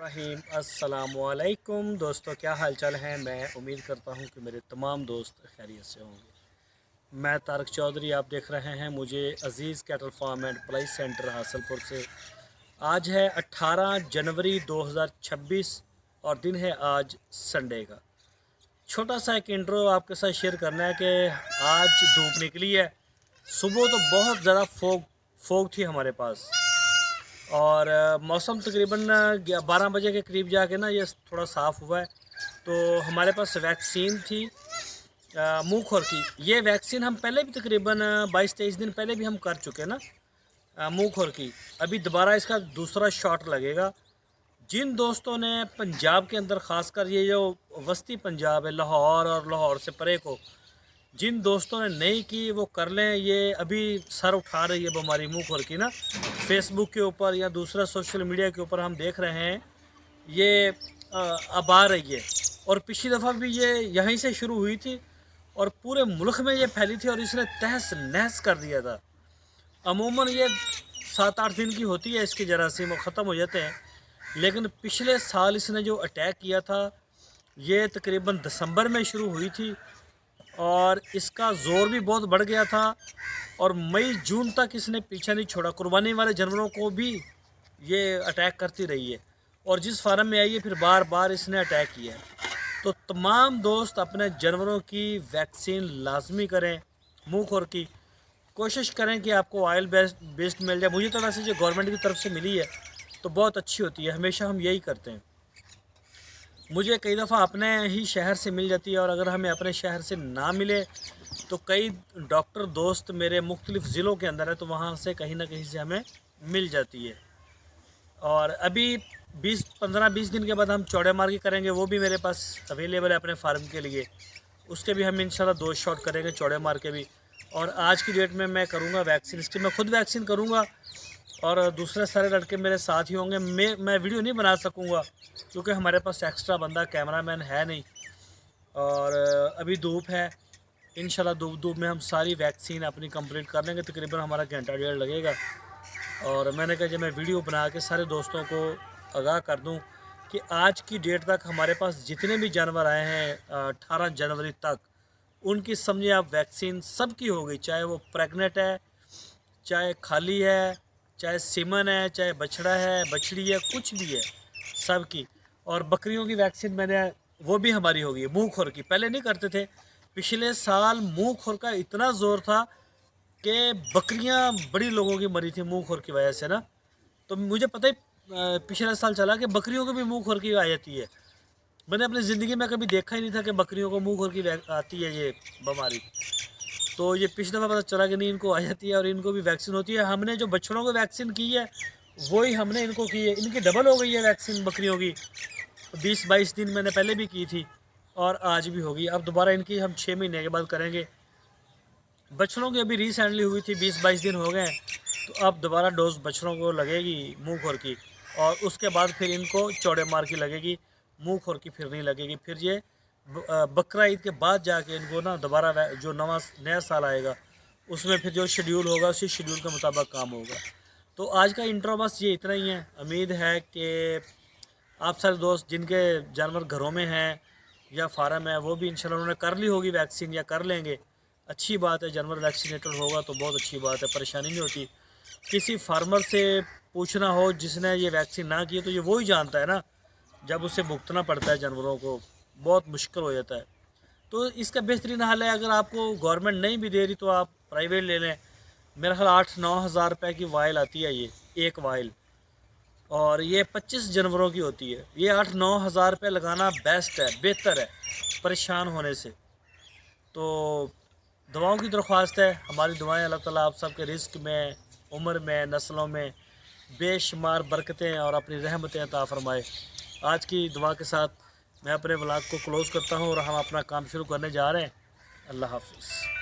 रहीम अस्सलाम वालेकुम दोस्तों, क्या हाल चाल है। मैं उम्मीद करता हूँ कि मेरे तमाम दोस्त खैरियत से होंगे। मैं तारक चौधरी, आप देख रहे हैं मुझे Aziz cattle farm and ply centre Hasilpur से। आज है 18 जनवरी 2026 और दिन है आज संडे का। छोटा सा एक इंट्रो आपके साथ शेयर करना है कि आज धूप निकली है। सुबह तो बहुत ज़्यादा फोग थी हमारे पास, और मौसम तकरीबन 12 बजे के करीब जाके ना ये थोड़ा साफ़ हुआ है। तो हमारे पास वैक्सीन थी मुँह खुर की। ये वैक्सीन हम पहले भी तकरीबन 22-23 दिन पहले भी हम कर चुके हैं ना, मुँह खुर की। अभी दोबारा इसका दूसरा शॉट लगेगा। जिन दोस्तों ने पंजाब के अंदर ख़ासकर ये जो वस्ती पंजाब है, लाहौर और लाहौर से परे को, जिन दोस्तों ने नहीं की वो कर लें। ये अभी सर उठा रही है बीमारी मुँह खुर की ना, फेसबुक के ऊपर या दूसरा सोशल मीडिया के ऊपर हम देख रहे हैं ये अब आ रही है। और पिछली दफ़ा भी ये यहीं से शुरू हुई थी और पूरे मुल्क में ये फैली थी और इसने तहस नहस कर दिया था। अमूमन ये 7-8 दिन की होती है, इसके जरासीम वो ख़त्म हो जाते हैं। लेकिन पिछले साल इसने जो अटैक किया था ये तकरीबन दिसंबर में शुरू हुई थी और इसका ज़ोर भी बहुत बढ़ गया था और मई जून तक इसने पीछा नहीं छोड़ा। कुर्बानी वाले जानवरों को भी ये अटैक करती रही है और जिस फार्म में आई है फिर बार बार इसने अटैक किया है। तो तमाम दोस्त अपने जानवरों की वैक्सीन लाजमी करें। मुँह खुर की कोशिश करें कि आपको ऑयल बेस्ड मिल जाए। मुझे तो वैसे जो गवर्नमेंट की तरफ से मिली है तो बहुत अच्छी होती है, हमेशा हम यही करते हैं। मुझे कई दफ़ा अपने ही शहर से मिल जाती है और अगर हमें अपने शहर से ना मिले तो कई डॉक्टर दोस्त मेरे मुख्तलिफ़ ज़िलों के अंदर है, तो वहाँ से कहीं ना कहीं से हमें मिल जाती है। और अभी 15-20 दिन के बाद हम चौड़े मार की करेंगे, वो भी मेरे पास अवेलेबल है अपने फार्म के लिए। उसके भी हम इंशाल्लाह 2 शॉट करेंगे चौड़े मार के भी। और आज की डेट में मैं करूँगा वैक्सीन, इसकी मैं खुद वैक्सीन करूँगा और दूसरे सारे लड़के मेरे साथ ही होंगे। मैं वीडियो नहीं बना सकूँगा क्योंकि हमारे पास एक्स्ट्रा बंदा कैमरामैन है नहीं और अभी धूप है। इंशाल्लाह धूप में हम सारी वैक्सीन अपनी कंप्लीट कर लेंगे, तकरीबन हमारा घंटा डेढ़ लगेगा। और मैंने कहा जब मैं वीडियो बना के सारे दोस्तों को आगाह कर दूं कि आज की डेट तक हमारे पास जितने भी जानवर आए हैं 18 जनवरी तक, उनकी समझिए आप वैक्सीन सबकी हो गई। चाहे वो प्रेग्नेंट है, चाहे खाली है, चाहे सीमन है, चाहे बछड़ा है, बछड़ी है, कुछ भी है, सब की। और बकरियों की वैक्सीन मैंने वो भी हमारी हो गई। मुँह खुर की पहले नहीं करते थे, पिछले साल मुँह खुर का इतना ज़ोर था कि बकरियां बड़ी लोगों की मरी थी मुँह खुर की वजह से ना। तो मुझे पता ही पिछले साल चला कि बकरियों को भी मुँह खुर की आ जाती है। मैंने अपनी ज़िंदगी में कभी देखा ही नहीं था कि बकरियों को मुँह खुर की आती है ये बीमारी। तो ये पिछले दफ़ा पता चला कि नहीं इनको आ जाती है और इनको भी वैक्सीन होती है। हमने जो बछड़ों को वैक्सीन की है वही हमने इनको की है। इनकी डबल हो गई है वैक्सीन बकरियों की। 20-22 दिन मैंने पहले भी की थी और आज भी होगी। अब दोबारा इनकी हम 6 महीने के बाद करेंगे। बछड़ों की अभी रिसेंटली हुई थी, 20-22 दिन हो गए, तो अब दोबारा डोज बछड़ों को लगेगी मुँह खुर की और उसके बाद फिर इनको चौड़े मार की लगेगी, मुँह खुर की फिर नहीं लगेगी। फिर ये बकरा ईद के बाद जाके इनको ना दोबारा जो नया साल आएगा उसमें फिर जो शेड्यूल होगा उसी शेड्यूल के मुताबिक काम होगा। तो आज का इंट्रो बस ये इतना ही है। उम्मीद है कि आप सारे दोस्त जिनके जानवर घरों में हैं या फार्म है वो भी इंशाल्लाह उन्होंने कर ली होगी वैक्सीन या कर लेंगे। अच्छी बात है, जानवर वैक्सीनेटेड होगा तो बहुत अच्छी बात है, परेशानी नहीं होती। किसी फार्मर से पूछना हो जिसने ये वैक्सीन ना की तो ये वो ही जानता है ना, जब उसे भुगतना पड़ता है जानवरों को बहुत मुश्किल हो जाता है। तो इसका बेहतरीन हल है, अगर आपको गवर्नमेंट नहीं भी दे रही तो आप प्राइवेट ले लें। मेरा ख्याल 8-9 हज़ार रुपये की वाइल आती है ये एक वाइल, और ये 25 जानवरों की होती है। ये 8-9 हज़ार रुपये लगाना बेस्ट है, बेहतर है परेशान होने से। तो दुआओं की दरख्वास्त है, हमारी दुआएं अल्लाह ताला आप सब के रिस्क में, उम्र में, नस्लों में बेशुमार बरकतें और अपनी रहमतें अता फरमाए। आज की दुआ के साथ मैं अपने व्लॉग को क्लोज़ करता हूँ और हम अपना काम शुरू करने जा रहे हैं। अल्लाह हाफ़िज़।